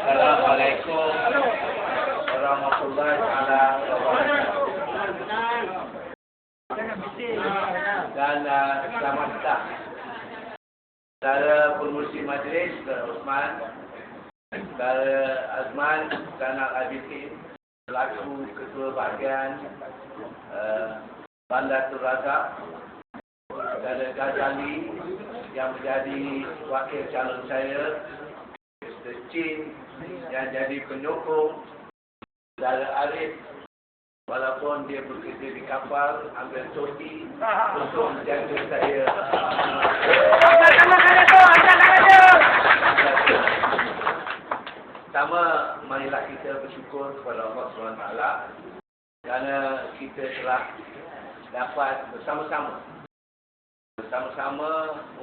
Assalamualaikum warahmatullahi wabarakatuh. Dan selamat datang saudara pengurusi majlis, Saudara Osman, Saudara Azman Zainal Abidin selaku Ketua Bahagian Bandar Tun Razak, Saudara Ghazali yang menjadi wakil calon saya, Mr. Chin yang jadi penyokong, Saudara Arif walaupun dia bekerja di kapal ambil cuti untuk menjaga saya. Pertama, marilah kita bersyukur kepada Allah SWT kerana kita telah dapat bersama-sama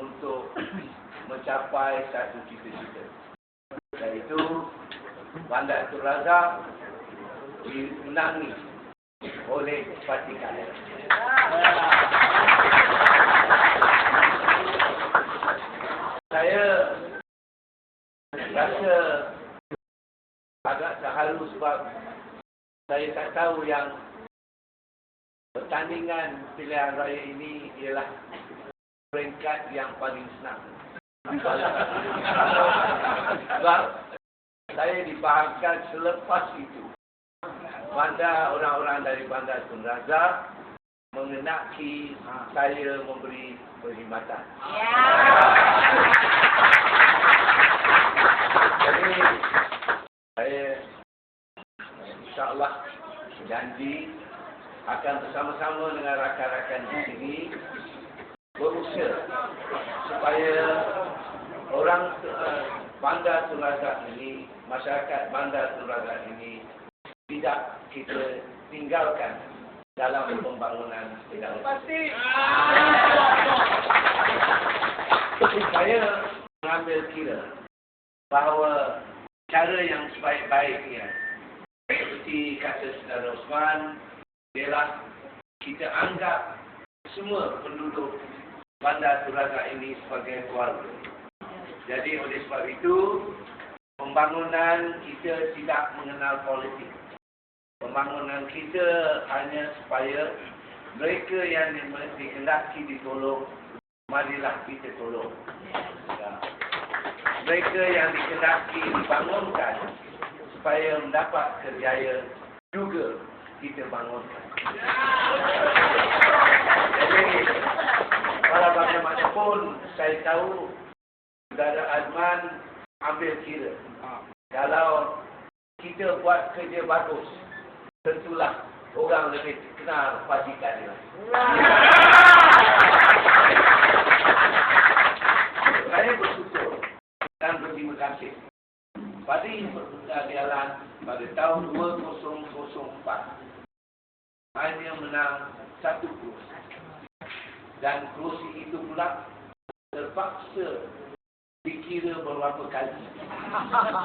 untuk mencapai satu cita-cita, iaitu Bandar Tun Razak dimenangi oleh parti kalian. Saya rasa agak terharu sebab saya tak tahu yang pertandingan pilihan raya ini ialah peringkat yang paling senang. Sebab saya dibaharkan selepas itu orang-orang dari Bandar Tun Razak mengenaki saya memberi perkhidmatan. Jadi saya insya-Allah janji akan bersama-sama dengan rakan-rakan di sini berusaha supaya orang Bandar Tun Razak ini, masyarakat Bandar Tun Razak ini tidak kita tinggalkan dalam pembangunan bidang. Saya mengambil kira bahawa cara yang sebaik-baiknya, seperti kata Saudara Osman, ialah kita anggap semua penduduk Bandar Tun Razak ini sebagai keluarga. Jadi oleh sebab itu, pembangunan kita tidak mengenal politik. Pembangunan kita hanya supaya mereka yang dikehendaki ditolong, marilah kita tolong. Mereka yang dikehendaki dibangunkan supaya mendapat kerjaya, juga kita bangunkan. Jadi, walau bagaimanapun saya tahu Saudara Azman ambil kira. Kalau kita buat kerja bagus, tentulah orang lebih kenal parti keadilan. Saya bersyukur dan berterima kasih parti keadilan pada tahun 2004 hanya menang 1 kursi. Dan kursi itu pula terpaksa dikira beberapa kali.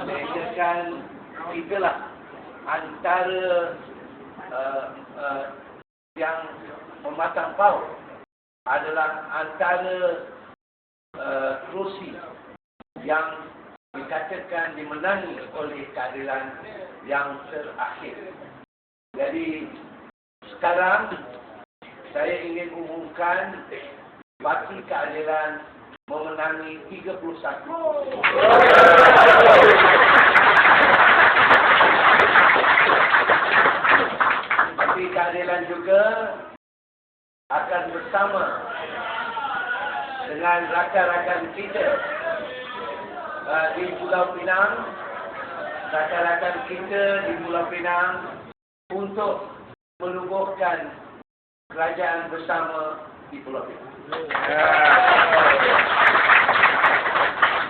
Mereka kan itulah antara yang mematang paut adalah antara kerusi yang dikatakan dimenangi oleh keadilan yang terakhir. Jadi sekarang saya ingin umumkan parti keadilan memenangi 31. Parti keadilan juga akan bersama dengan rakan-rakan kita di Pulau Pinang, rakan-rakan kita di Pulau Pinang untuk menubuhkan kerajaan bersama di Pulau Pinang.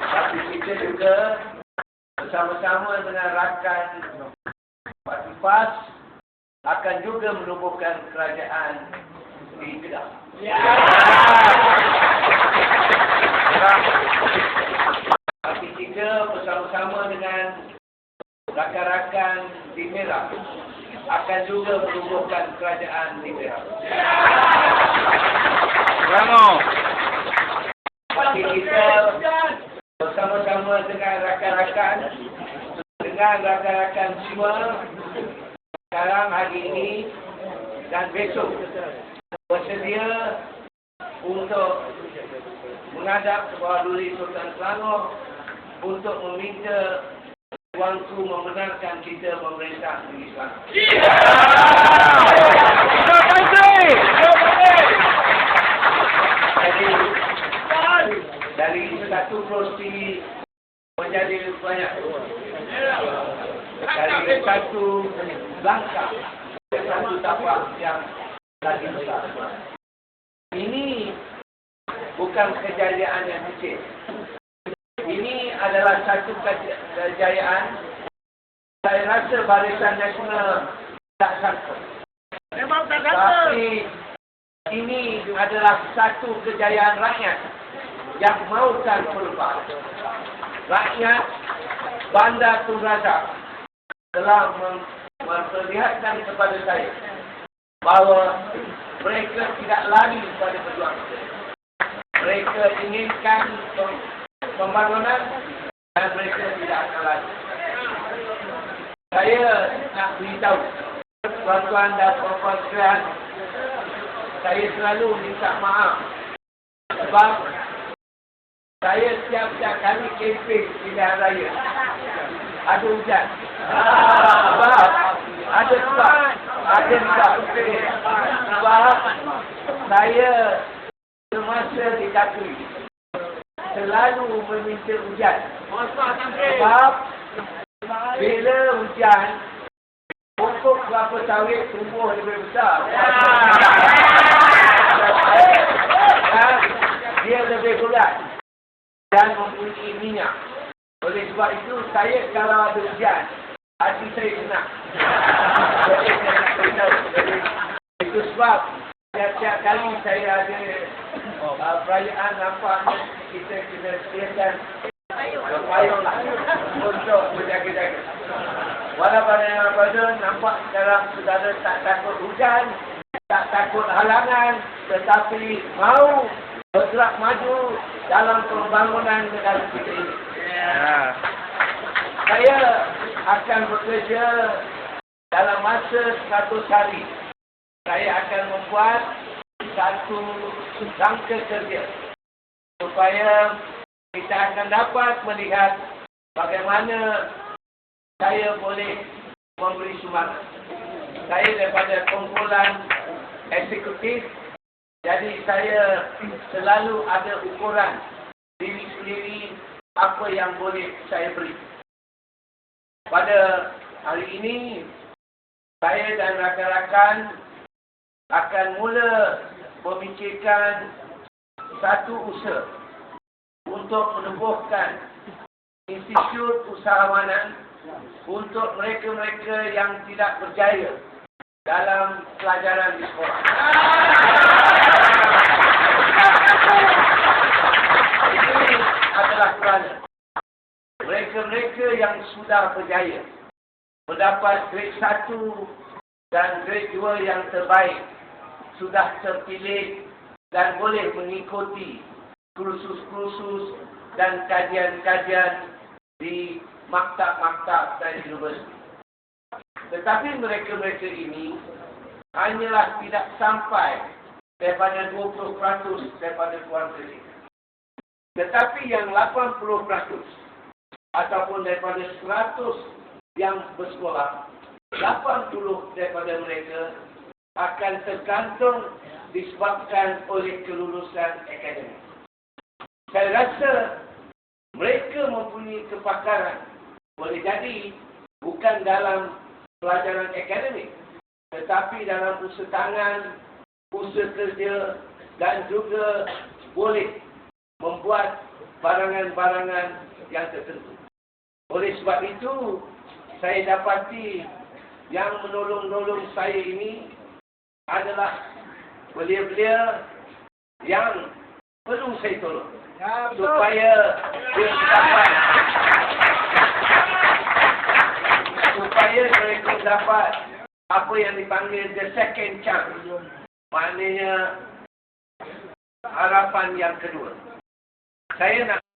Tapi kita juga bersama-sama dengan rakan Parti PAS akan juga menubuhkan kerajaan di Kedah. Tapi kita bersama-sama dengan rakan-rakan di Merah akan juga menubuhkan kerajaan di Merah. Tapi kita bersama-sama dengan rakan-rakan dengan rakan-rakan semua sekarang, hari ini dan besok bersedia untuk menghadap Ketua Duli Sultan Selangor untuk meminta Tuanku membenarkan kita memerintah negeri Selangor. Jadi dari satu kursi menjadi banyak, dari satu langkah ke satu tapak yang lagi besar. Ini bukan kejayaan yang kecil. Ini adalah satu kejayaan. Saya rasa Barisan Nasional tak sangka. Memang tak sangka. Tapi ini adalah satu kejayaan rakyat yang mahukan perubahan. Rakyat Bandar Tun Razak telah memperlihatkan kepada saya bahawa mereka tidak lari pada perjuangan. Mereka inginkan pembangunan dan mereka tidak akan lari. Saya nak beritahu tuan-tuan dan puan-puan sekalian, saya selalu minta maaf sebab saya setiap kali kempen pilihan raya ada hujan. Sebab ada sebab saya semasa di Takri selalu meminta hujan. Sebab bila hujan, pokok kelapa sawit tumbuh lebih besar. Dia lebih bulat dan mempunyai minyak. Oleh sebab itu, saya kalau ada hujan, hati saya senang. Jadi saya nak beritahu. Itu sebab setiap kali saya ada perayaan nampaknya kita kena sediakan payung untuk berjaga-jaga. Walaupun nampak sekarang saudara tak takut hujan, tak takut halangan, tetapi mau bergerak maju dalam pembangunan negara kita ini. Saya akan bekerja dalam masa 100 hari. Saya akan membuat satu rangka kerja supaya kita akan dapat melihat bagaimana saya boleh memberi sumbangan. Saya daripada kumpulan eksekutif, jadi saya selalu ada ukuran diri sendiri apa yang boleh saya beri. Pada hari ini, saya dan rakan-rakan akan mula memikirkan satu usaha untuk menubuhkan institut usahawanan untuk mereka-mereka yang tidak berjaya dalam pelajaran di sekolah. Ini adalah kerana mereka-mereka yang sudah berjaya mendapat grade 1 dan grade 2 yang terbaik sudah terpilih dan boleh mengikuti kursus-kursus dan kajian-kajian di maktab-maktab dan universiti. Tetapi mereka-mereka ini hanyalah tidak sampai daripada 20% daripada keluarga kita. Tetapi yang 80% ataupun daripada 100 yang bersekolah, 80 daripada mereka akan tergantung disebabkan oleh kelulusan akademik. Saya rasa mereka mempunyai kepakaran, boleh jadi bukan dalam pelajaran akademik, tetapi dalam usaha tangan, usaha kerja dan juga boleh membuat barangan-barangan yang tertentu. Oleh sebab itu, saya dapati yang menolong-nolong saya ini adalah belia-belia yang perlu saya tolong. Supaya mereka dapat apa yang dipanggil the second chance. Maknanya harapan yang kedua. Saya nak